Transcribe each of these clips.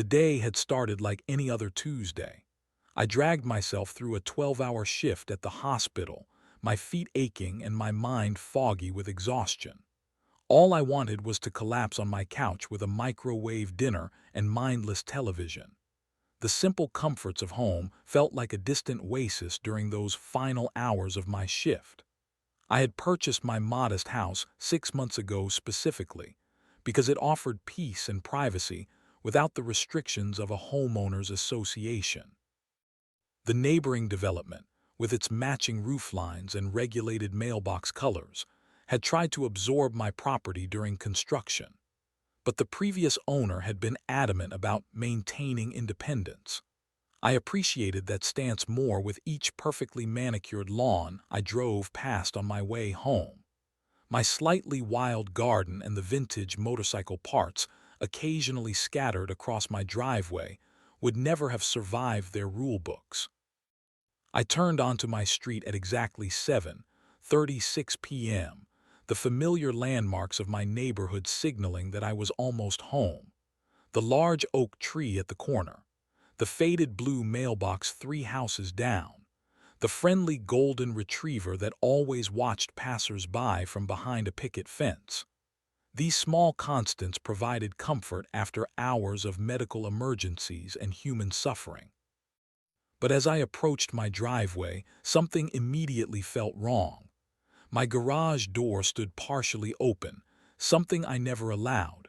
The day had started like any other Tuesday. I dragged myself through a 12-hour shift at the hospital, my feet aching and my mind foggy with exhaustion. All I wanted was to collapse on my couch with a microwave dinner and mindless television. The simple comforts of home felt like a distant oasis during those final hours of my shift. I had purchased my modest house 6 months ago specifically because it offered peace and privacy without the restrictions of a homeowners association. The neighboring development, with its matching roof lines and regulated mailbox colors, had tried to absorb my property during construction, but the previous owner had been adamant about maintaining independence. I appreciated that stance more with each perfectly manicured lawn I drove past on my way home. My slightly wild garden and the vintage motorcycle parts occasionally scattered across my driveway would never have survived their rule books. I turned onto my street at exactly 7:36 p.m., the familiar landmarks of my neighborhood signaling that I was almost home. The large oak tree at the corner, the faded blue mailbox 3 houses down, the friendly golden retriever that always watched passers-by from behind a picket fence. These small constants provided comfort after hours of medical emergencies and human suffering. But as I approached my driveway, something immediately felt wrong. My garage door stood partially open, something I never allowed.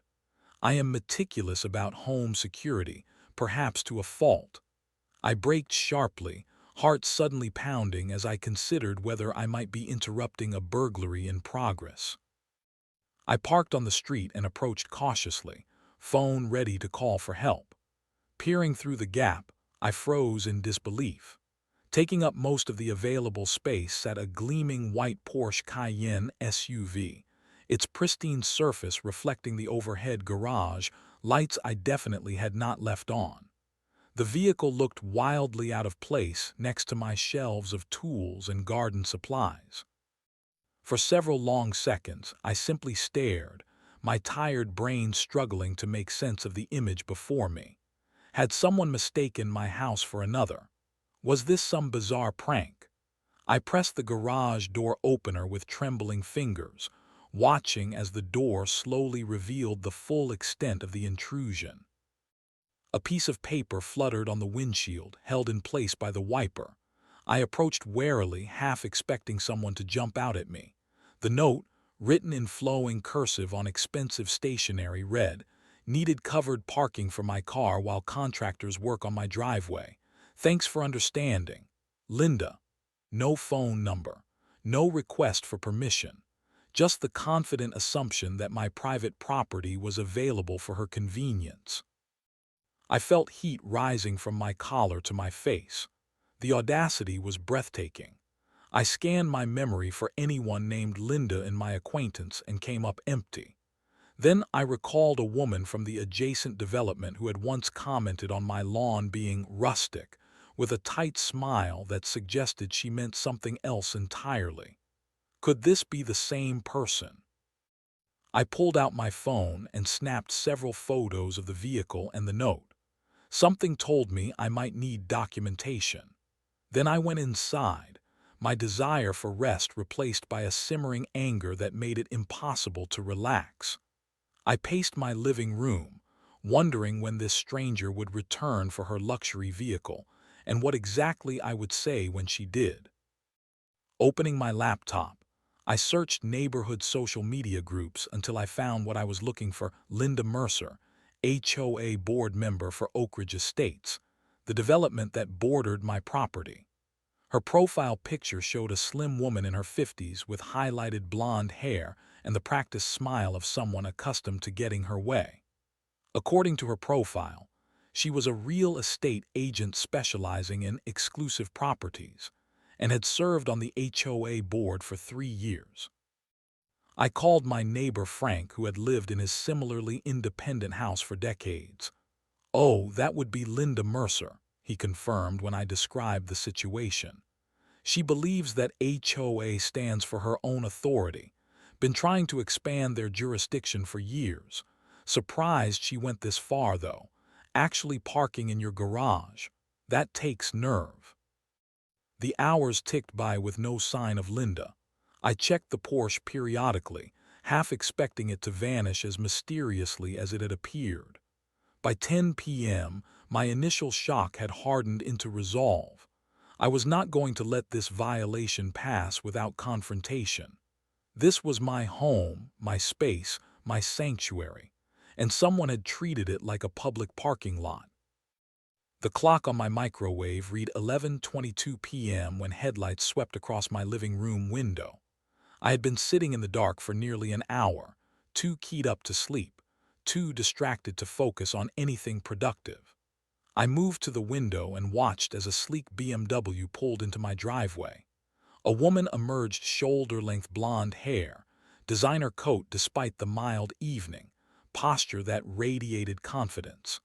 I am meticulous about home security, perhaps to a fault. I braked sharply, heart suddenly pounding as I considered whether I might be interrupting a burglary in progress. I parked on the street and approached cautiously, phone ready to call for help. Peering through the gap, I froze in disbelief. Taking up most of the available space sat a gleaming white Porsche Cayenne SUV, its pristine surface reflecting the overhead garage lights I definitely had not left on. The vehicle looked wildly out of place next to my shelves of tools and garden supplies. For several long seconds, I simply stared, my tired brain struggling to make sense of the image before me. Had someone mistaken my house for another? Was this some bizarre prank? I pressed the garage door opener with trembling fingers, watching as the door slowly revealed the full extent of the intrusion. A piece of paper fluttered on the windshield, held in place by the wiper. I approached warily, half expecting someone to jump out at me. The note, written in flowing cursive on expensive stationery, read, "Needed covered parking for my car while contractors work on my driveway. Thanks for understanding. Linda." No phone number, no request for permission, just the confident assumption that my private property was available for her convenience. I felt heat rising from my collar to my face. The audacity was breathtaking. I scanned my memory for anyone named Linda in my acquaintance and came up empty. Then I recalled a woman from the adjacent development who had once commented on my lawn being rustic, with a tight smile that suggested she meant something else entirely. Could this be the same person? I pulled out my phone and snapped several photos of the vehicle and the note. Something told me I might need documentation. Then I went inside, my desire for rest replaced by a simmering anger that made it impossible to relax. I paced my living room, wondering when this stranger would return for her luxury vehicle and what exactly I would say when she did. Opening my laptop, I searched neighborhood social media groups until I found what I was looking for: Linda Mercer, HOA board member for Oak Ridge Estates, the development that bordered my property. Her profile picture showed a slim woman in her 50s with highlighted blonde hair and the practiced smile of someone accustomed to getting her way. According to her profile, she was a real estate agent specializing in exclusive properties and had served on the HOA board for 3 years. I called my neighbor Frank, who had lived in his similarly independent house for decades. "Oh, that would be Linda Mercer," he confirmed when I described the situation. "She believes that HOA stands for her own authority, been trying to expand their jurisdiction for years. Surprised she went this far, though. Actually parking in your garage. That takes nerve. The hours ticked by with no sign of Linda. I checked the Porsche periodically, half expecting it to vanish as mysteriously as it had appeared. By 10 p.m., my initial shock had hardened into resolve. I was not going to let this violation pass without confrontation. This was my home, my space, my sanctuary, and someone had treated it like a public parking lot. The clock on my microwave read 11:22 p.m. when headlights swept across my living room window. I had been sitting in the dark for nearly an hour, too keyed up to sleep, too distracted to focus on anything productive. I moved to the window and watched as a sleek BMW pulled into my driveway. A woman emerged, shoulder-length blonde hair, designer coat despite the mild evening, posture that radiated confidence.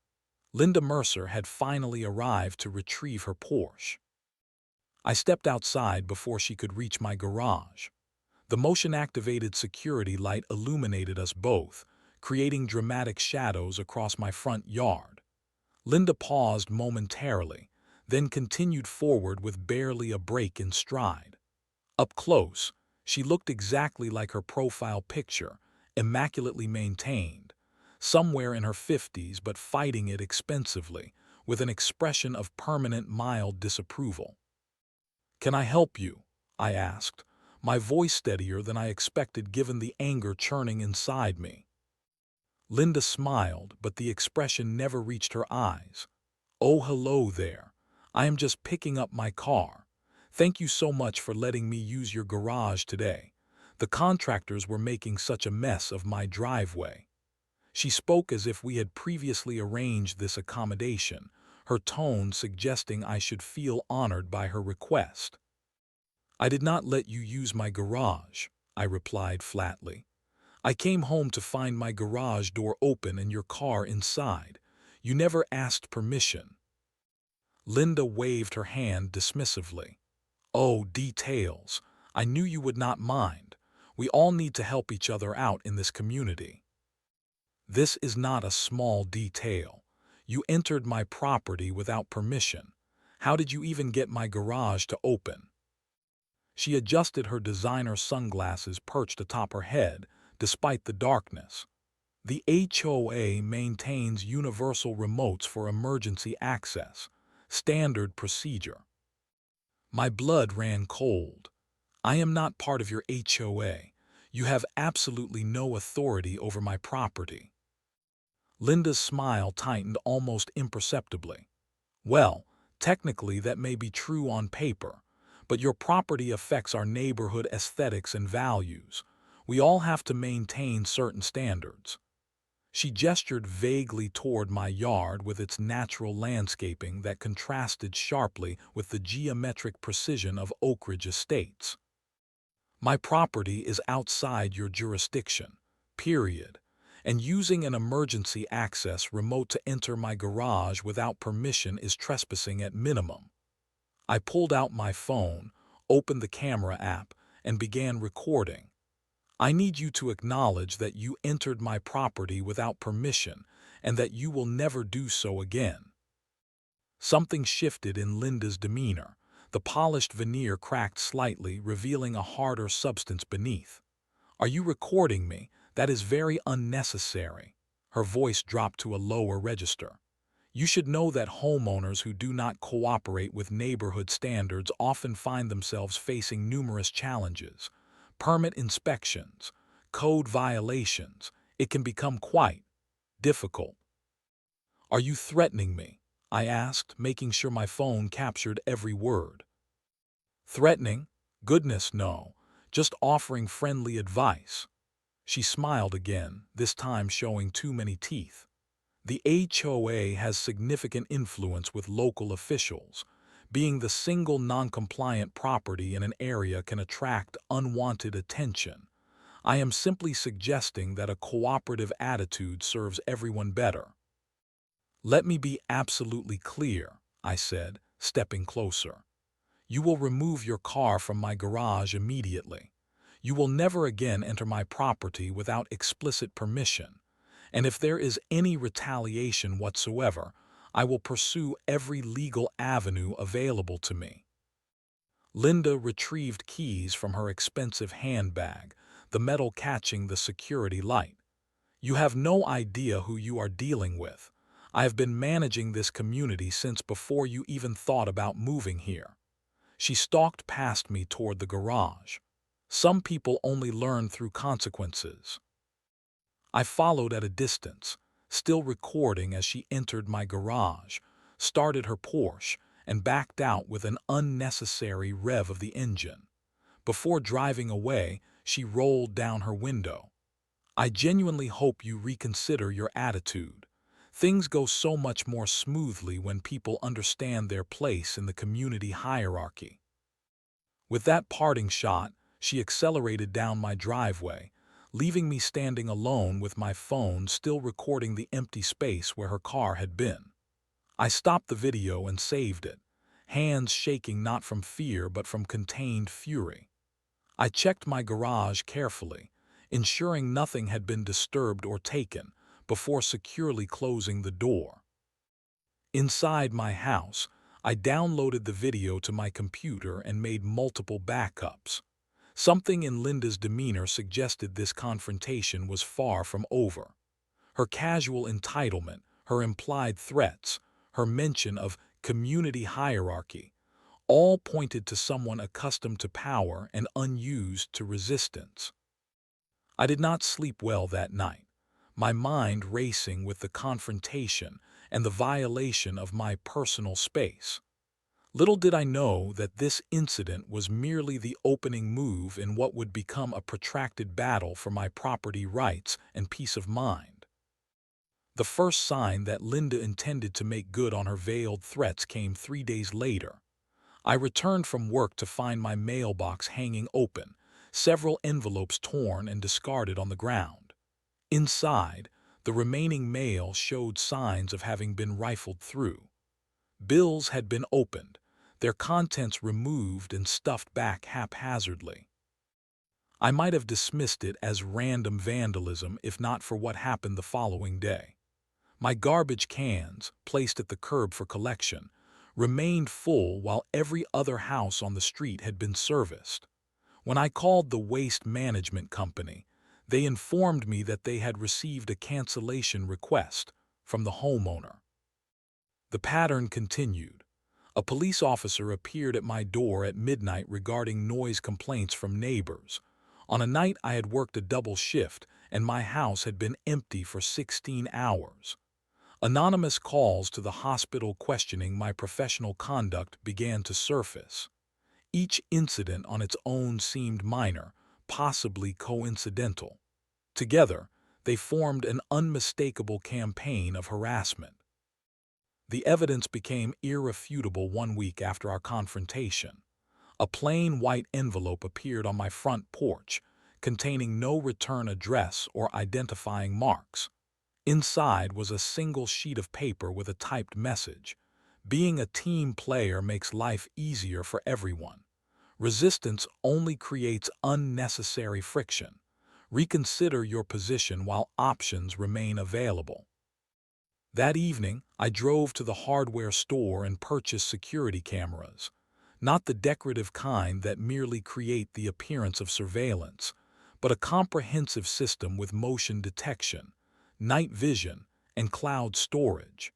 Linda Mercer had finally arrived to retrieve her Porsche. I stepped outside before she could reach my garage. The motion-activated security light illuminated us both, creating dramatic shadows across my front yard. Linda paused momentarily, then continued forward with barely a break in stride. Up close, she looked exactly like her profile picture, immaculately maintained, somewhere in her 50s but fighting it expensively, with an expression of permanent mild disapproval. "Can I help you?" I asked, my voice steadier than I expected given the anger churning inside me. Linda smiled, but the expression never reached her eyes. "Oh, hello there. I am just picking up my car. Thank you so much for letting me use your garage today. The contractors were making such a mess of my driveway." She spoke as if we had previously arranged this accommodation, her tone suggesting I should feel honored by her request. "I did not let you use my garage," I replied flatly. "I came home to find my garage door open and your car inside. You never asked permission." Linda waved her hand dismissively. "Oh, details. I knew you would not mind. We all need to help each other out in this community." "This is not a small detail. You entered my property without permission. How did you even get my garage to open?" She adjusted her designer sunglasses perched atop her head, despite the darkness. "The HOA maintains universal remotes for emergency access. Standard procedure." My blood ran cold. "I am not part of your HOA. You have absolutely no authority over my property." Linda's smile tightened almost imperceptibly. "Well, technically that may be true on paper, but your property affects our neighborhood aesthetics and values. We all have to maintain certain standards." She gestured vaguely toward my yard with its natural landscaping that contrasted sharply with the geometric precision of Oak Ridge Estates. "My property is outside your jurisdiction, period. And using an emergency access remote to enter my garage without permission is trespassing at minimum." I pulled out my phone, opened the camera app, and began recording. "I need you to acknowledge that you entered my property without permission and that you will never do so again." Something shifted in Linda's demeanor. The polished veneer cracked slightly, revealing a harder substance beneath. "Are you recording me? That is very unnecessary." Her voice dropped to a lower register. "You should know that homeowners who do not cooperate with neighborhood standards often find themselves facing numerous challenges. Permit inspections, code violations. It can become quite difficult." "Are you threatening me?" I asked, making sure my phone captured every word. "Threatening? Goodness, no. Just offering friendly advice." She smiled again, this time showing too many teeth. "The HOA has significant influence with local officials. Being the single non-compliant property in an area can attract unwanted attention. I am simply suggesting that a cooperative attitude serves everyone better." "Let me be absolutely clear," I said, stepping closer. "You will remove your car from my garage immediately. You will never again enter my property without explicit permission. and if there is any retaliation whatsoever, I will pursue every legal avenue available to me. Linda retrieved keys from her expensive handbag, the metal catching the security light. You have no idea who you are dealing with. I have been managing this community since before you even thought about moving here. She stalked past me toward the garage. Some people only learn through consequences. I followed at a distance, still recording as she entered my garage, started her Porsche, and backed out with an unnecessary rev of the engine. Before driving away, she rolled down her window. I genuinely hope you reconsider your attitude. Things go so much more smoothly when people understand their place in the community hierarchy. With that parting shot, she accelerated down my driveway, leaving me standing alone with my phone still recording the empty space where her car had been. I stopped the video and saved it, hands shaking not from fear but from contained fury. I checked my garage carefully, ensuring nothing had been disturbed or taken, before securely closing the door. Inside my house, I downloaded the video to my computer and made multiple backups. Something in Linda's demeanor suggested this confrontation was far from over. Her casual entitlement, her implied threats, her mention of community hierarchy, all pointed to someone accustomed to power and unused to resistance. I did not sleep well that night, my mind racing with the confrontation and the violation of my personal space. Little did I know that this incident was merely the opening move in what would become a protracted battle for my property rights and peace of mind. The first sign that Linda intended to make good on her veiled threats came 3 days later. I returned from work to find my mailbox hanging open, several envelopes torn and discarded on the ground. Inside, the remaining mail showed signs of having been rifled through. Bills had been opened, their contents removed and stuffed back haphazardly. I might have dismissed it as random vandalism if not for what happened the following day. My garbage cans, placed at the curb for collection, remained full while every other house on the street had been serviced. When I called the waste management company, they informed me that they had received a cancellation request from the homeowner. The pattern continued. A police officer appeared at my door at midnight regarding noise complaints from neighbors. On a night I had worked a double shift and my house had been empty for 16 hours. Anonymous calls to the hospital questioning my professional conduct began to surface. Each incident on its own seemed minor, possibly coincidental. Together, they formed an unmistakable campaign of harassment. The evidence became irrefutable 1 week after our confrontation. A plain white envelope appeared on my front porch, containing no return address or identifying marks. Inside was a single sheet of paper with a typed message. Being a team player makes life easier for everyone. Resistance only creates unnecessary friction. Reconsider your position while options remain available. That evening, I drove to the hardware store and purchased security cameras. Not the decorative kind that merely create the appearance of surveillance, but a comprehensive system with motion detection, night vision, and cloud storage.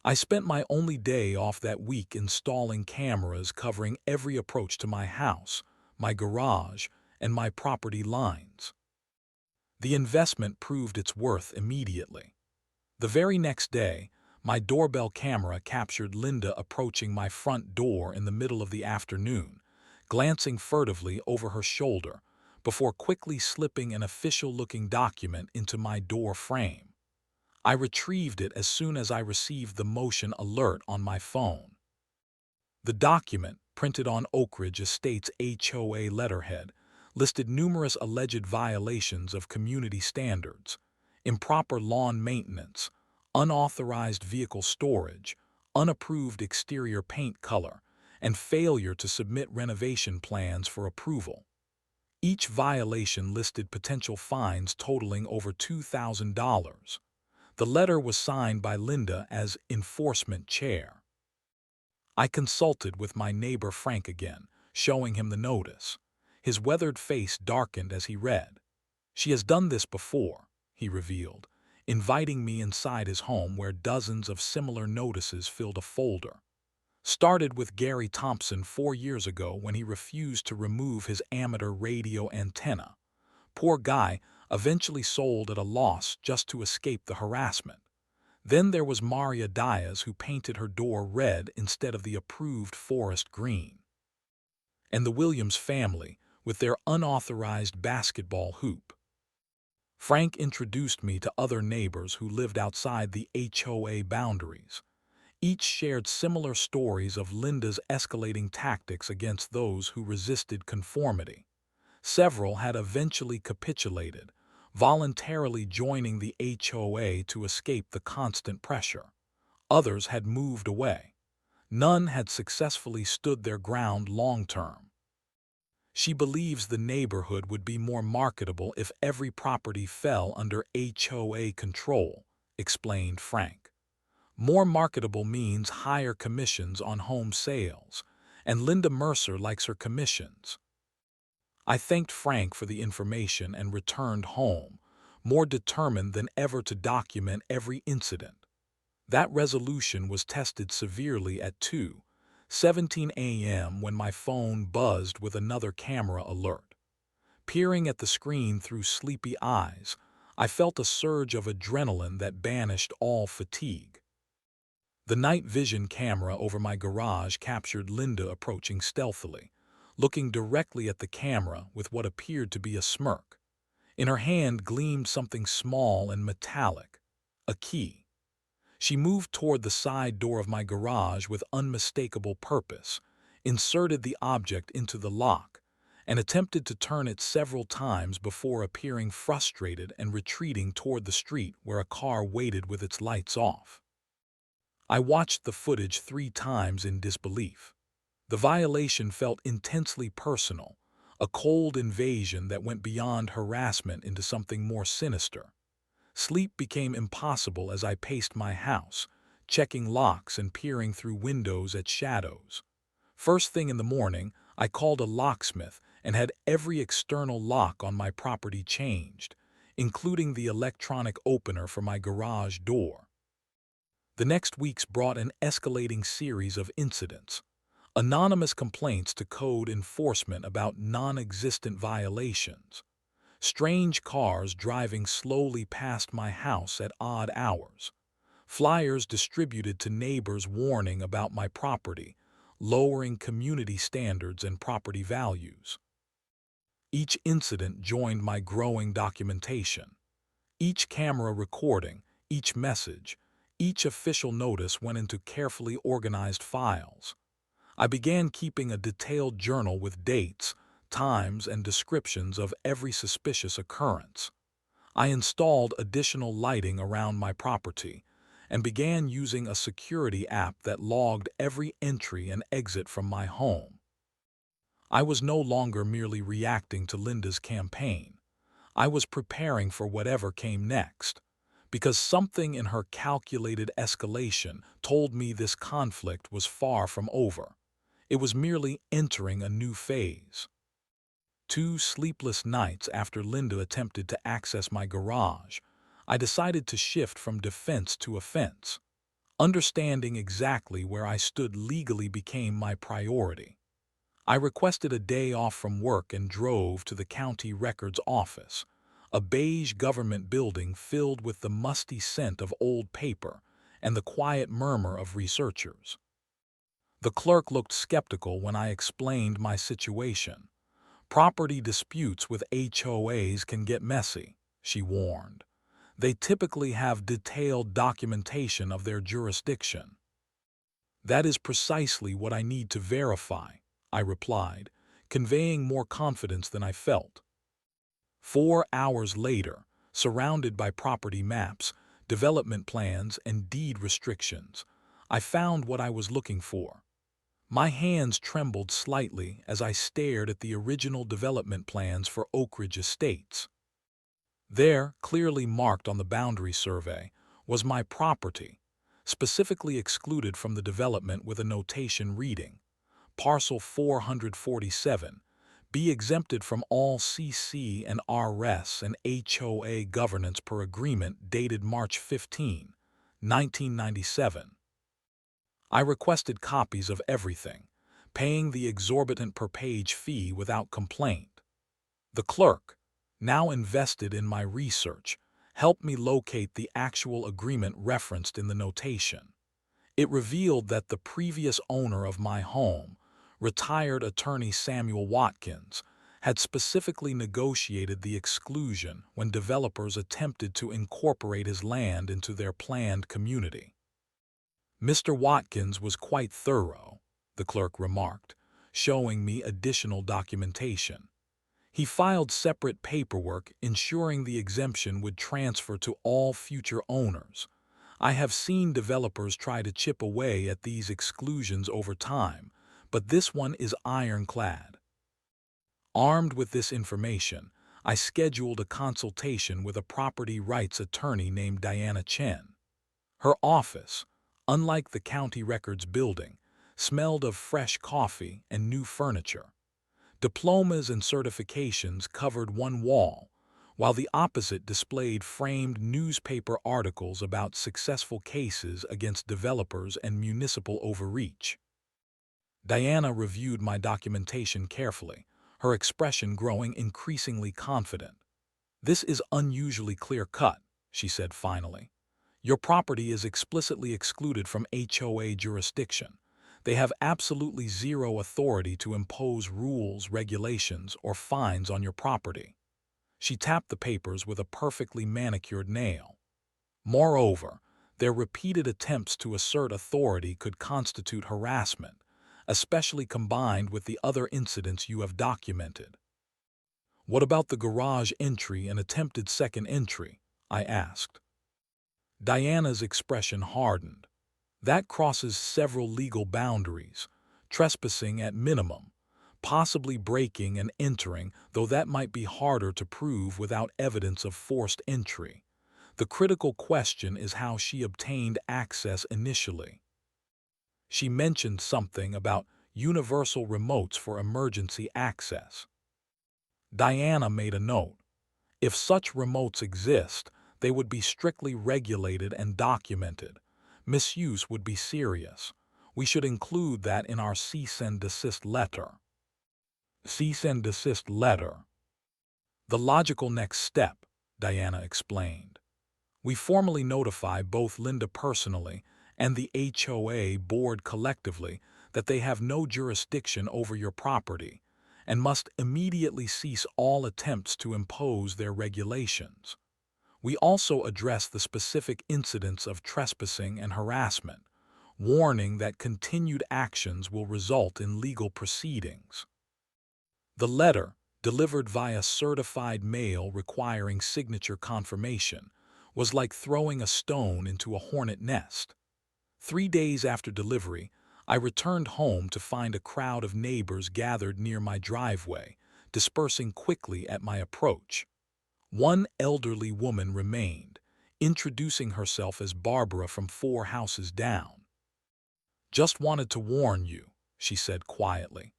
I spent my only day off that week installing cameras covering every approach to my house, my garage, and my property lines. The investment proved its worth immediately. The very next day, my doorbell camera captured Linda approaching my front door in the middle of the afternoon, glancing furtively over her shoulder before quickly slipping an official-looking document into my door frame. I retrieved it as soon as I received the motion alert on my phone. The document, printed on Oak Ridge Estates HOA letterhead, listed numerous alleged violations of community standards: improper lawn maintenance, unauthorized vehicle storage, unapproved exterior paint color, and failure to submit renovation plans for approval. Each violation listed potential fines totaling over $2,000. The letter was signed by Linda as enforcement chair. I consulted with my neighbor Frank again, showing him the notice. His weathered face darkened as he read. "She has done this before," he revealed, inviting me inside his home where dozens of similar notices filled a folder. Started with Gary Thompson 4 years ago when he refused to remove his amateur radio antenna. Poor guy, eventually sold at a loss just to escape the harassment. Then there was Maria Diaz, who painted her door red instead of the approved forest green. And the Williams family, with their unauthorized basketball hoop. Frank introduced me to other neighbors who lived outside the HOA boundaries. Each shared similar stories of Linda's escalating tactics against those who resisted conformity. Several had eventually capitulated, voluntarily joining the HOA to escape the constant pressure. Others had moved away. None had successfully stood their ground long-term. She believes the neighborhood would be more marketable if every property fell under HOA control, explained Frank. More marketable means higher commissions on home sales, and Linda Mercer likes her commissions. I thanked Frank for the information and returned home, more determined than ever to document every incident. That resolution was tested severely at 2:17 a.m. when my phone buzzed with another camera alert. Peering at the screen through sleepy eyes, I felt a surge of adrenaline that banished all fatigue. The night vision camera over my garage captured Linda approaching stealthily, looking directly at the camera with what appeared to be a smirk. In her hand gleamed something small and metallic, a key. She moved toward the side door of my garage with unmistakable purpose, inserted the object into the lock, and attempted to turn it several times before appearing frustrated and retreating toward the street where a car waited with its lights off. I watched the footage 3 times in disbelief. The violation felt intensely personal, a cold invasion that went beyond harassment into something more sinister. Sleep became impossible as I paced my house, checking locks and peering through windows at shadows. First thing in the morning, I called a locksmith and had every external lock on my property changed, including the electronic opener for my garage door. The next weeks brought an escalating series of incidents. Anonymous complaints to code enforcement about non-existent violations. Strange cars driving slowly past my house at odd hours. Flyers distributed to neighbors warning about my property, lowering community standards and property values. Each incident joined my growing documentation. Each camera recording, each message, each official notice went into carefully organized files. I began keeping a detailed journal with dates, times, and descriptions of every suspicious occurrence. I installed additional lighting around my property and began using a security app that logged every entry and exit from my home. I was no longer merely reacting to Linda's campaign. I was preparing for whatever came next, because something in her calculated escalation told me this conflict was far from over. It was merely entering a new phase. 2 sleepless nights after Linda attempted to access my garage, I decided to shift from defense to offense. Understanding exactly where I stood legally became my priority. I requested a day off from work and drove to the county records office, a beige government building filled with the musty scent of old paper and the quiet murmur of researchers. The clerk looked skeptical when I explained my situation. Property disputes with HOAs can get messy, she warned. They typically have detailed documentation of their jurisdiction. That is precisely what I need to verify, I replied, conveying more confidence than I felt. 4 hours later, surrounded by property maps, development plans, and deed restrictions, I found what I was looking for. My hands trembled slightly as I stared at the original development plans for Oak Ridge Estates. There, clearly marked on the boundary survey, was my property, specifically excluded from the development with a notation reading, Parcel 447, be exempted from all CC and RS and HOA governance per agreement dated March 15, 1997. I requested copies of everything, paying the exorbitant per-page fee without complaint. The clerk, now invested in my research, helped me locate the actual agreement referenced in the notation. It revealed that the previous owner of my home, retired attorney Samuel Watkins, had specifically negotiated the exclusion when developers attempted to incorporate his land into their planned community. Mr. Watkins was quite thorough, the clerk remarked, showing me additional documentation. He filed separate paperwork ensuring the exemption would transfer to all future owners. I have seen developers try to chip away at these exclusions over time, but this one is ironclad. Armed with this information, I scheduled a consultation with a property rights attorney named Diana Chen. Her office, unlike the county records building, smelled of fresh coffee and new furniture. Diplomas and certifications covered one wall, while the opposite displayed framed newspaper articles about successful cases against developers and municipal overreach. Diana reviewed my documentation carefully, her expression growing increasingly confident. "This is unusually clear-cut," she said finally. "Your property is explicitly excluded from HOA jurisdiction. They have absolutely zero authority to impose rules, regulations, or fines on your property." She tapped the papers with a perfectly manicured nail. "Moreover, their repeated attempts to assert authority could constitute harassment, especially combined with the other incidents you have documented." "What about the garage entry and attempted second entry?" I asked. Diana's expression hardened. "That crosses several legal boundaries, trespassing at minimum, possibly breaking and entering, though that might be harder to prove without evidence of forced entry. The critical question is how she obtained access initially." She mentioned something about universal remotes for emergency access. Diana made a note. "If such remotes exist, they would be strictly regulated and documented. Misuse would be serious. We should include that in our cease and desist letter." Cease and desist letter. "The logical next step," Diana explained. "We formally notify both Linda personally and the HOA board collectively that they have no jurisdiction over your property and must immediately cease all attempts to impose their regulations. We also address the specific incidents of trespassing and harassment, warning that continued actions will result in legal proceedings." The letter, delivered via certified mail requiring signature confirmation, was like throwing a stone into a hornet nest. 3 days after delivery, I returned home to find a crowd of neighbors gathered near my driveway, dispersing quickly at my approach. One elderly woman remained, introducing herself as Barbara from 4 houses down. "Just wanted to warn you," she said quietly.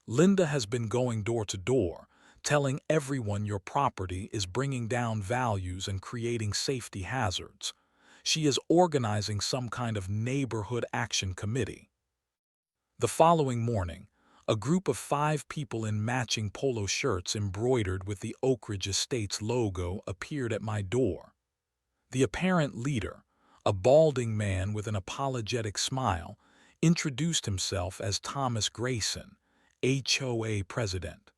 "Linda has been going door to door, telling everyone your property is bringing down values and creating safety hazards. She is organizing some kind of neighborhood action committee." The following morning, a group of 5 people in matching polo shirts embroidered with the Oak Ridge Estates logo appeared at my door. The apparent leader, a balding man with an apologetic smile, introduced himself as Thomas Grayson, HOA president.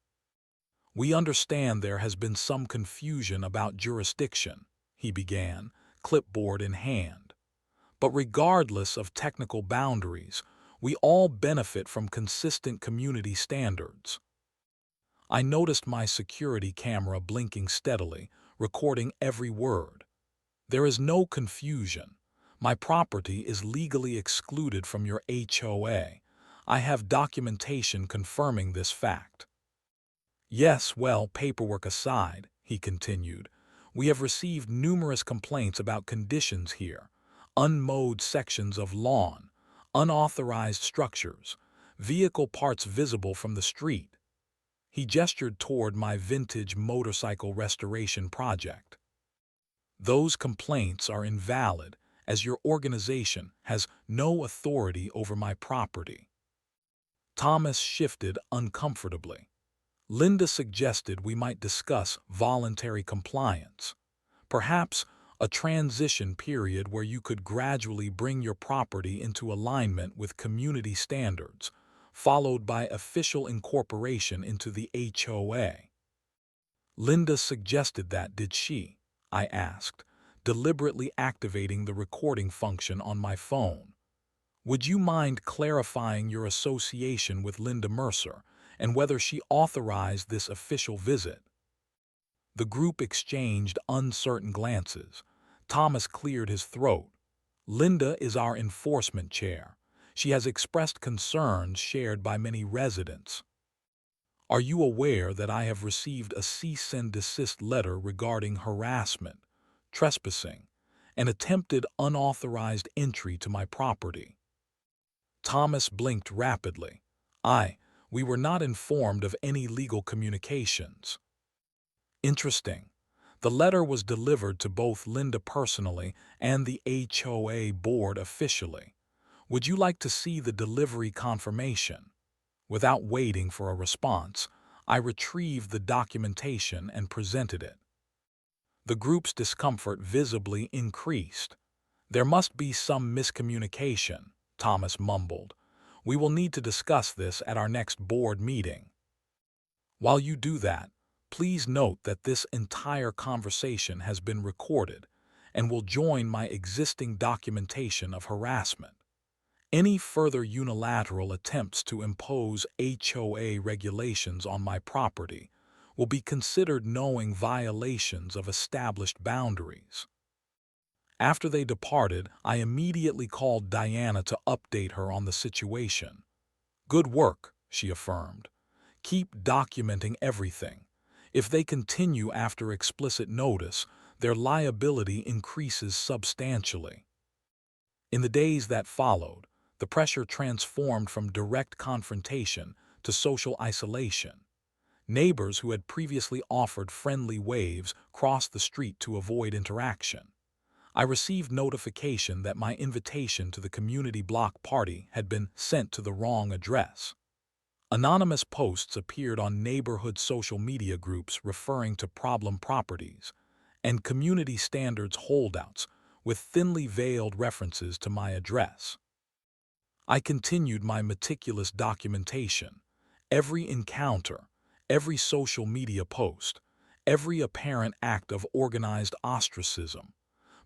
"We understand there has been some confusion about jurisdiction," he began, clipboard in hand. "But regardless of technical boundaries, we all benefit from consistent community standards." I noticed my security camera blinking steadily, recording every word. "There is no confusion. My property is legally excluded from your HOA. I have documentation confirming this fact. Yes, well, paperwork aside, he continued, we have received numerous complaints about conditions here, unmowed sections of lawn, unauthorized structures, vehicle parts visible from the street. He gestured toward my vintage motorcycle restoration project. Those complaints are invalid, as your organization has no authority over my property. Thomas shifted uncomfortably. Linda suggested we might discuss voluntary compliance, perhaps a transition period where you could gradually bring your property into alignment with community standards, followed by official incorporation into the HOA. Linda suggested that, did she? I asked, deliberately activating the recording function on my phone. Would you mind clarifying your association with Linda Mercer and whether she authorized this official visit? The group exchanged uncertain glances. Thomas cleared his throat. Linda is our enforcement chair. She has expressed concerns shared by many residents. Are you aware that I have received a cease and desist letter regarding harassment, trespassing, and attempted unauthorized entry to my property? Thomas blinked rapidly. We were not informed of any legal communications. Interesting. The letter was delivered to both Linda personally and the HOA board officially. Would you like to see the delivery confirmation? Without waiting for a response, I retrieved the documentation and presented it. The group's discomfort visibly increased. There must be some miscommunication, Thomas mumbled. We will need to discuss this at our next board meeting. While you do that, please note that this entire conversation has been recorded and will join my existing documentation of harassment. Any further unilateral attempts to impose HOA regulations on my property will be considered knowing violations of established boundaries. After they departed, I immediately called Diana to update her on the situation. Good work, she affirmed. Keep documenting everything. If they continue after explicit notice, their liability increases substantially. In the days that followed, the pressure transformed from direct confrontation to social isolation. Neighbors who had previously offered friendly waves crossed the street to avoid interaction. I received notification that my invitation to the community block party had been sent to the wrong address. Anonymous posts appeared on neighborhood social media groups referring to problem properties and community standards holdouts with thinly veiled references to my address. I continued my meticulous documentation. Every encounter, every social media post, every apparent act of organized ostracism.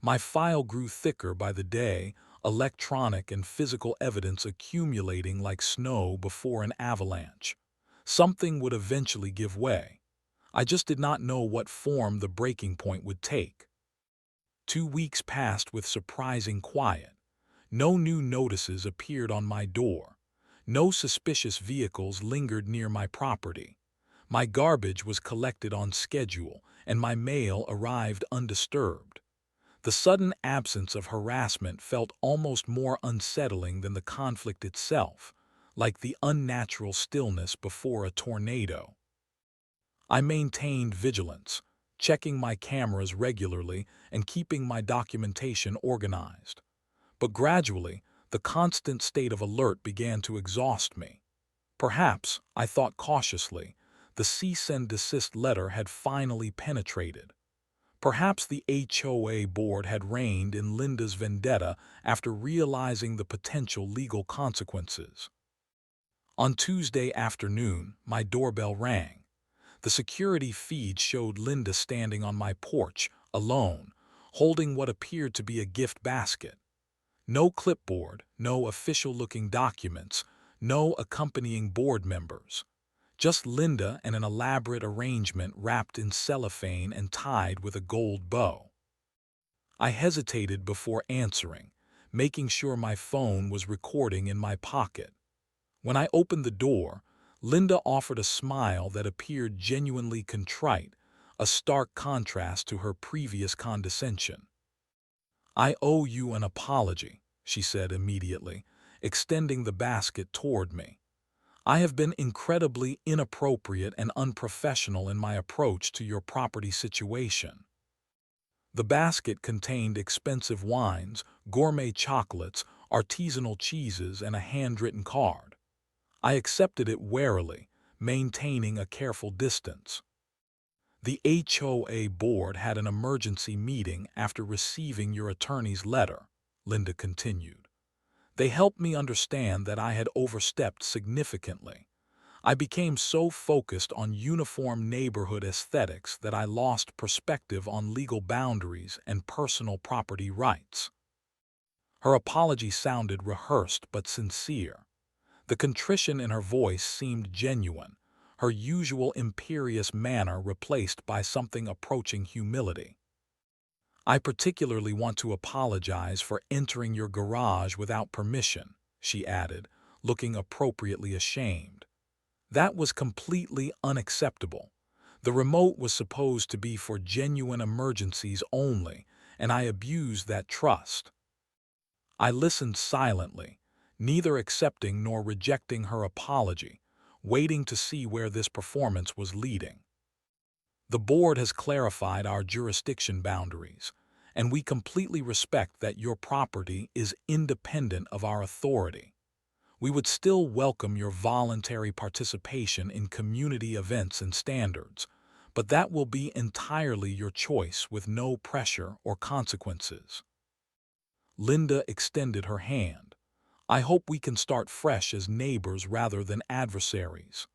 My file grew thicker by the day, electronic and physical evidence accumulating like snow before an avalanche. Something would eventually give way. I just did not know what form the breaking point would take. 2 weeks passed with surprising quiet. No new notices appeared on my door. No suspicious vehicles lingered near my property. My garbage was collected on schedule, and my mail arrived undisturbed. The sudden absence of harassment felt almost more unsettling than the conflict itself, like the unnatural stillness before a tornado. I maintained vigilance, checking my cameras regularly and keeping my documentation organized. But gradually, the constant state of alert began to exhaust me. Perhaps, I thought cautiously, the cease and desist letter had finally penetrated. Perhaps the HOA board had reigned in Linda's vendetta after realizing the potential legal consequences. On Tuesday afternoon, my doorbell rang. The security feed showed Linda standing on my porch, alone, holding what appeared to be a gift basket. No clipboard, no official-looking documents, no accompanying board members. Just Linda and an elaborate arrangement wrapped in cellophane and tied with a gold bow. I hesitated before answering, making sure my phone was recording in my pocket. When I opened the door, Linda offered a smile that appeared genuinely contrite, a stark contrast to her previous condescension. "I owe you an apology," she said immediately, extending the basket toward me. "I have been incredibly inappropriate and unprofessional in my approach to your property situation." The basket contained expensive wines, gourmet chocolates, artisanal cheeses, and a handwritten card. I accepted it warily, maintaining a careful distance. "The HOA board had an emergency meeting after receiving your attorney's letter," Linda continued. "They helped me understand that I had overstepped significantly. I became so focused on uniform neighborhood aesthetics that I lost perspective on legal boundaries and personal property rights." Her apology sounded rehearsed but sincere. The contrition in her voice seemed genuine, her usual imperious manner replaced by something approaching humility. "I particularly want to apologize for entering your garage without permission," she added, looking appropriately ashamed. "That was completely unacceptable. The remote was supposed to be for genuine emergencies only, and I abused that trust." I listened silently, neither accepting nor rejecting her apology, waiting to see where this performance was leading. "The board has clarified our jurisdiction boundaries, and we completely respect that your property is independent of our authority. We would still welcome your voluntary participation in community events and standards, but that will be entirely your choice with no pressure or consequences." Linda extended her hand. "I hope we can start fresh as neighbors rather than adversaries."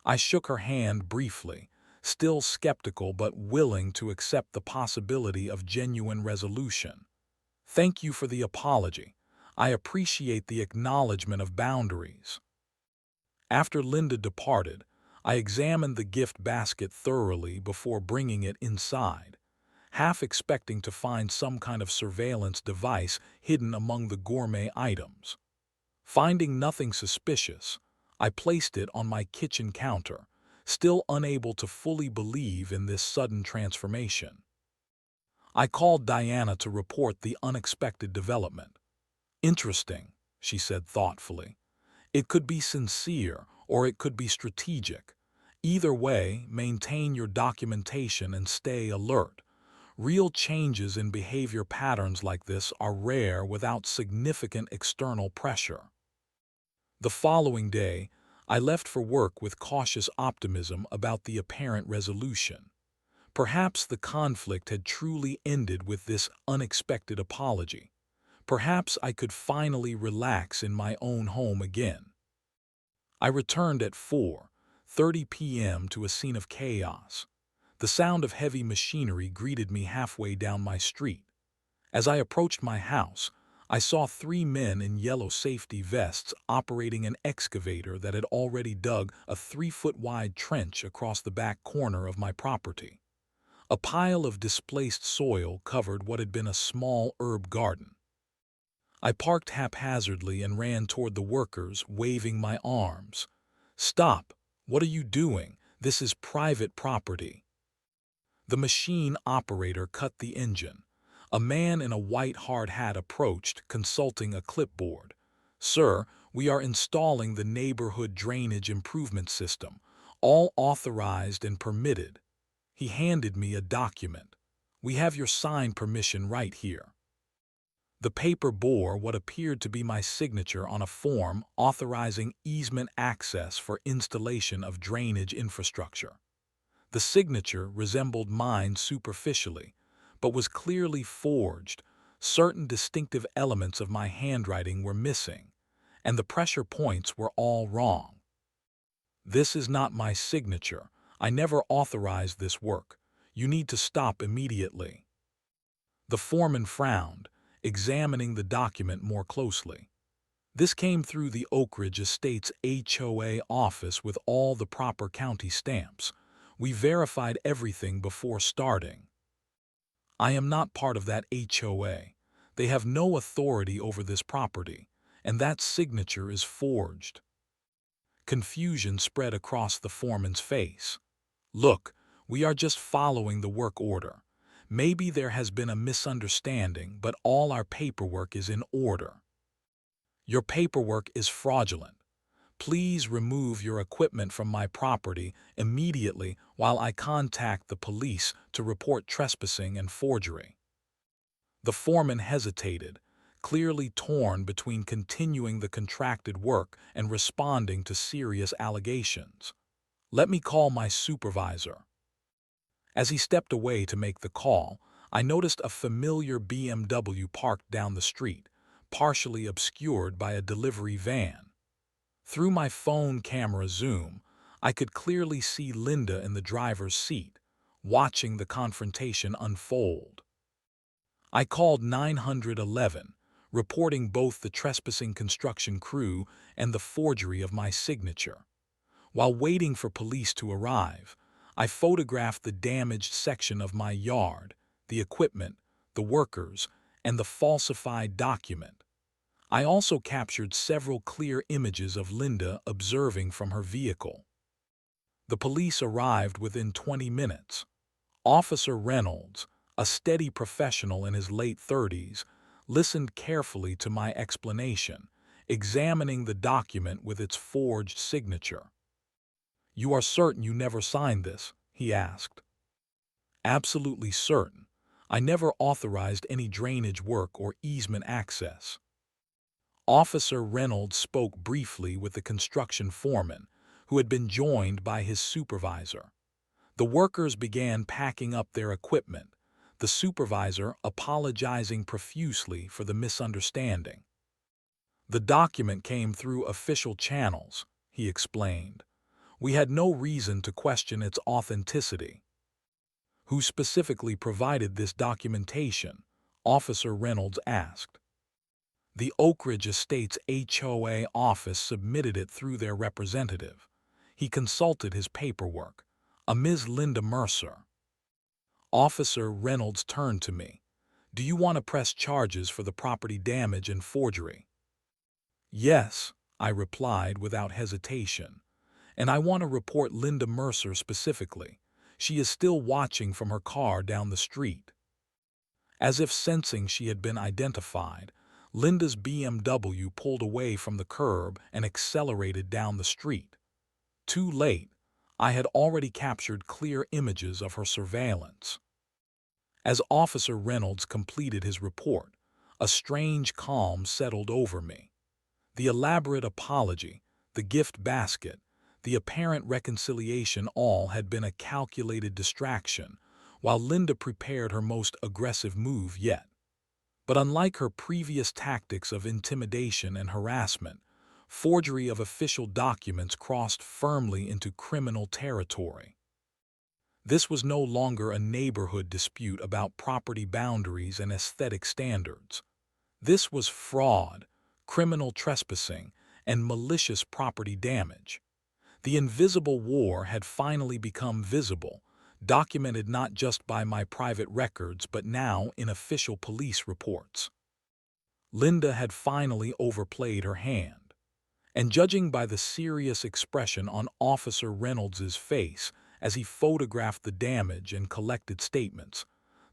I shook her hand briefly, still skeptical but willing to accept the possibility of genuine resolution. "Thank you for the apology. I appreciate the acknowledgement of boundaries." After Linda departed, I examined the gift basket thoroughly before bringing it inside, half expecting to find some kind of surveillance device hidden among the gourmet items. Finding nothing suspicious, I placed it on my kitchen counter, still unable to fully believe in this sudden transformation. I called Diana to report the unexpected development. "Interesting," she said thoughtfully. "It could be sincere or it could be strategic. Either way, maintain your documentation and stay alert. Real changes in behavior patterns like this are rare without significant external pressure." The following day, I left for work with cautious optimism about the apparent resolution. Perhaps the conflict had truly ended with this unexpected apology. Perhaps I could finally relax in my own home again. I returned at 4:30 p.m. to a scene of chaos. The sound of heavy machinery greeted me halfway down my street. As I approached my house, I saw three men in yellow safety vests operating an excavator that had already dug a 3-foot-wide trench across the back corner of my property. A pile of displaced soil covered what had been a small herb garden. I parked haphazardly and ran toward the workers, waving my arms. "Stop! What are you doing? This is private property." The machine operator cut the engine. A man in a white hard hat approached, consulting a clipboard. "Sir, we are installing the neighborhood drainage improvement system, all authorized and permitted." He handed me a document. "We have your sign permission right here." The paper bore what appeared to be my signature on a form authorizing easement access for installation of drainage infrastructure. The signature resembled mine superficially, but was clearly forged. Certain distinctive elements of my handwriting were missing, and the pressure points were all wrong. "This is not my signature. I never authorized this work. You need to stop immediately." The foreman frowned, examining the document more closely. This came through the Oak Ridge Estates HOA office with all the proper county stamps. "We verified everything before starting." "I am not part of that HOA. They have no authority over this property, and that signature is forged. Confusion spread across the foreman's face. Look, we are just following the work order. Maybe there has been a misunderstanding, but all our paperwork is in order. Your paperwork is fraudulent. Please remove your equipment from my property immediately while I contact the police to report trespassing and forgery. The foreman hesitated, clearly torn between continuing the contracted work and responding to serious allegations. Let me call my supervisor. As he stepped away to make the call, I noticed a familiar BMW parked down the street, partially obscured by a delivery van. Through my phone camera zoom, I could clearly see Linda in the driver's seat, watching the confrontation unfold. I called 911, reporting both the trespassing construction crew and the forgery of my signature. While waiting for police to arrive, I photographed the damaged section of my yard, the equipment, the workers, and the falsified document. I also captured several clear images of Linda observing from her vehicle. The police arrived within 20 minutes. Officer Reynolds, a steady professional in his late 30s, listened carefully to my explanation, examining the document with its forged signature. "You are certain you never signed this?" he asked. "Absolutely certain. I never authorized any drainage work or easement access." Officer Reynolds spoke briefly with the construction foreman, who had been joined by his supervisor. The workers began packing up their equipment, the supervisor apologizing profusely for the misunderstanding. "The document came through official channels," he explained. "We had no reason to question its authenticity." "Who specifically provided this documentation?" Officer Reynolds asked. "The Oak Ridge Estates HOA office submitted it through their representative. He consulted his paperwork, a Ms. Linda Mercer." Officer Reynolds turned to me. "Do you want to press charges for the property damage and forgery?" "Yes," I replied without hesitation. "And I want to report Linda Mercer specifically. She is still watching from her car down the street." As if sensing she had been identified, Linda's BMW pulled away from the curb and accelerated down the street. Too late, I had already captured clear images of her surveillance. As Officer Reynolds completed his report, a strange calm settled over me. The elaborate apology, the gift basket, the apparent reconciliation all had been a calculated distraction, while Linda prepared her most aggressive move yet. But unlike her previous tactics of intimidation and harassment, forgery of official documents crossed firmly into criminal territory. This was no longer a neighborhood dispute about property boundaries and aesthetic standards. This was fraud, criminal trespassing, and malicious property damage. The invisible war had finally become visible, documented not just by my private records but now in official police reports. Linda had finally overplayed her hand, and judging by the serious expression on Officer Reynolds's face as he photographed the damage and collected statements,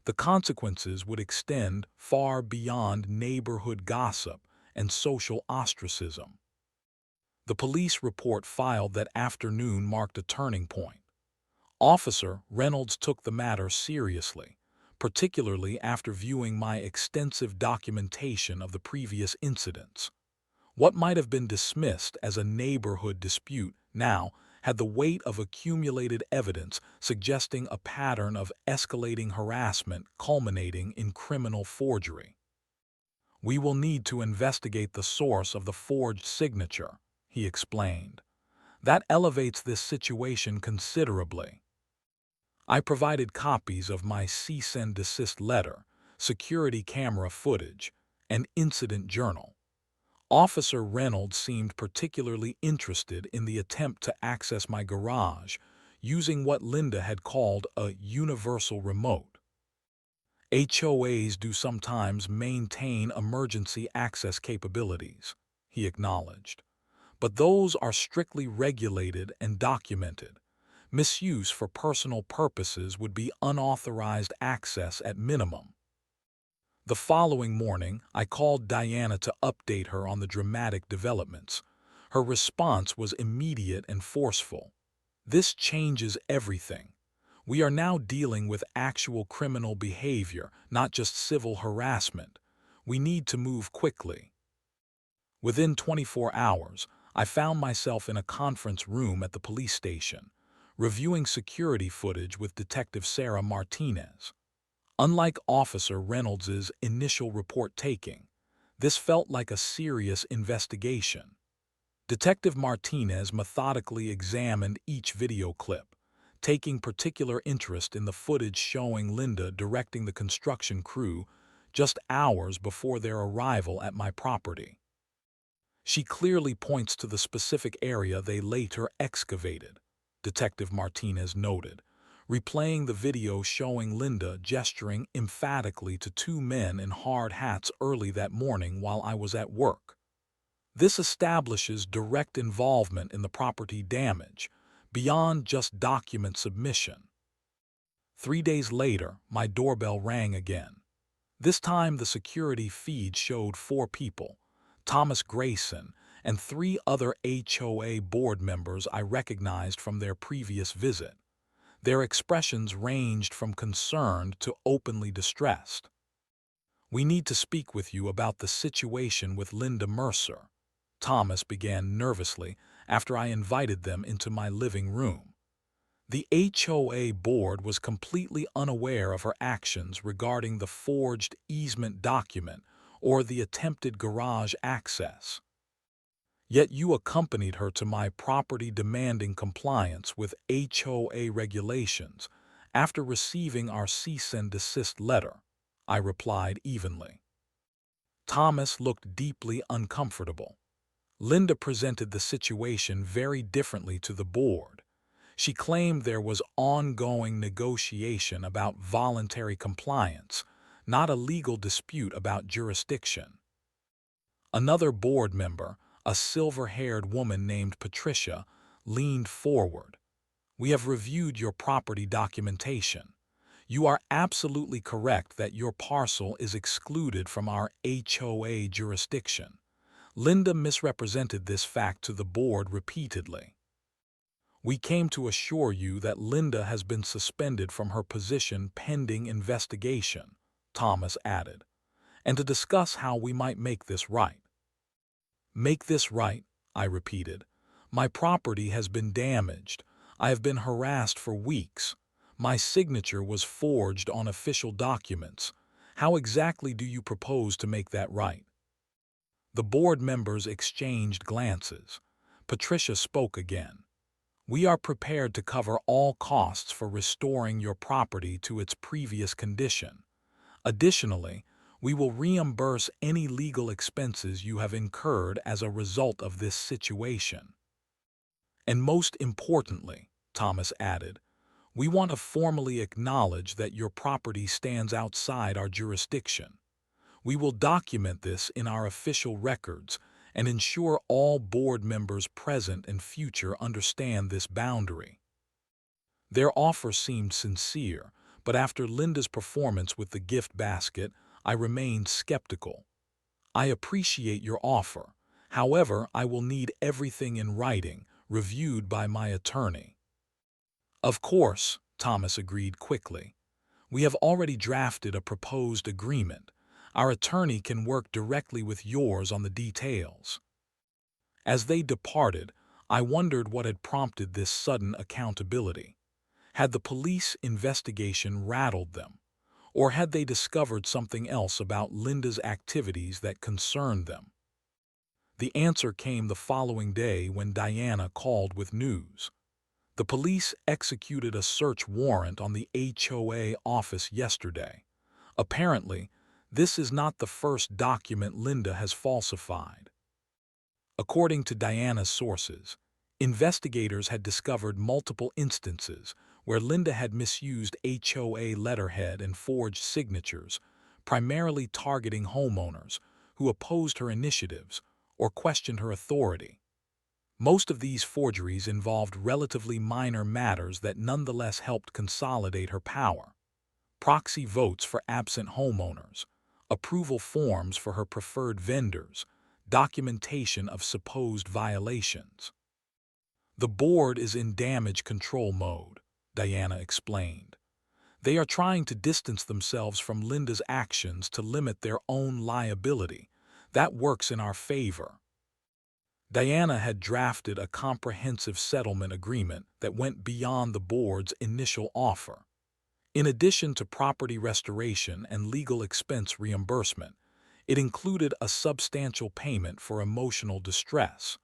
the consequences would extend far beyond neighborhood gossip and social ostracism. The police report filed that afternoon marked a turning point. Officer Reynolds took the matter seriously, particularly after viewing my extensive documentation of the previous incidents. What might have been dismissed as a neighborhood dispute now had the weight of accumulated evidence suggesting a pattern of escalating harassment culminating in criminal forgery. "We will need to investigate the source of the forged signature," he explained. "That elevates this situation considerably." I provided copies of my cease and desist letter, security camera footage, and incident journal. Officer Reynolds seemed particularly interested in the attempt to access my garage using what Linda had called a universal remote. HOAs do sometimes maintain emergency access capabilities. he acknowledged. But those are strictly regulated and documented. Misuse for personal purposes would be unauthorized access at minimum. The following morning, I called Diana to update her on the dramatic developments. Her response was immediate and forceful. This changes everything. We are now dealing with actual criminal behavior, not just civil harassment. We need to move quickly. Within 24 hours, I found myself in a conference room at the police station, reviewing security footage with Detective Sarah Martinez. Unlike Officer Reynolds's initial report taking, this felt like a serious investigation. Detective Martinez methodically examined each video clip, taking particular interest in the footage showing Linda directing the construction crew just hours before their arrival at my property. She clearly points to the specific area they later excavated, Detective Martinez noted, replaying the video showing Linda gesturing emphatically to two men in hard hats early that morning while I was at work. This establishes direct involvement in the property damage, beyond just document submission. 3 days later, my doorbell rang again. This time the security feed showed 4 people, Thomas Grayson and 3 other HOA board members I recognized from their previous visit. Their expressions ranged from concerned to openly distressed. "We need to speak with you about the situation with Linda Mercer," Thomas began nervously after I invited them into my living room. The HOA board was completely unaware of her actions regarding the forged easement document or the attempted garage access. Yet you accompanied her to my property demanding compliance with HOA regulations after receiving our cease and desist letter, I replied evenly. Thomas looked deeply uncomfortable. Linda presented the situation very differently to the board. She claimed there was ongoing negotiation about voluntary compliance, not a legal dispute about jurisdiction. Another board member, a silver-haired woman named Patricia, leaned forward. "We have reviewed your property documentation. You are absolutely correct that your parcel is excluded from our HOA jurisdiction." Linda misrepresented this fact to the board repeatedly. "We came to assure you that Linda has been suspended from her position pending investigation," Thomas added, "and to discuss how we might make this right." "Make this right," I repeated. "My property has been damaged. I have been harassed for weeks. My signature was forged on official documents. How exactly do you propose to make that right?" The board members exchanged glances. Patricia spoke again. "We are prepared to cover all costs for restoring your property to its previous condition. Additionally, we will reimburse any legal expenses you have incurred as a result of this situation. And most importantly," Thomas added, "we want to formally acknowledge that your property stands outside our jurisdiction. We will document this in our official records and ensure all board members present and future understand this boundary." Their offer seemed sincere, but after Linda's performance with the gift basket, I remained skeptical. "I appreciate your offer. However, I will need everything in writing, reviewed by my attorney." "Of course," Thomas agreed quickly. "We have already drafted a proposed agreement. Our attorney can work directly with yours on the details." As they departed, I wondered what had prompted this sudden accountability. Had the police investigation rattled them? Or had they discovered something else about Linda's activities that concerned them? The answer came the following day when Diana called with news. The police executed a search warrant on the HOA office yesterday. Apparently, this is not the first document Linda has falsified. According to Diana's sources, investigators had discovered multiple instances where Linda had misused HOA letterhead and forged signatures, primarily targeting homeowners who opposed her initiatives or questioned her authority. Most of these forgeries involved relatively minor matters that nonetheless helped consolidate her power: proxy votes for absent homeowners, approval forms for her preferred vendors, documentation of supposed violations. "The board is in damage control mode," Diana explained. "They are trying to distance themselves from Linda's actions to limit their own liability. That works in our favor." Diana had drafted a comprehensive settlement agreement that went beyond the board's initial offer. In addition to property restoration and legal expense reimbursement, it included a substantial payment for emotional distress,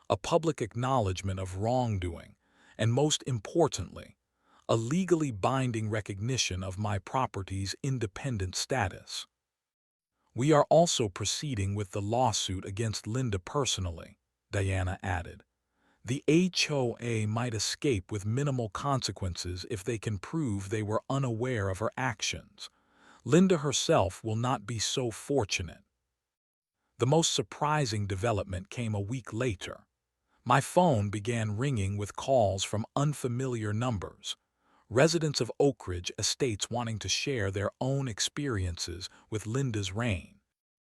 a public acknowledgement of wrongdoing, and most importantly, a legally binding recognition of my property's independent status. "We are also proceeding with the lawsuit against Linda personally," Diana added. "The HOA might escape with minimal consequences if they can prove they were unaware of her actions. Linda herself will not be so fortunate." The most surprising development came a week later. My phone began ringing with calls from unfamiliar numbers, residents of Oak Ridge Estates wanting to share their own experiences with Linda's reign.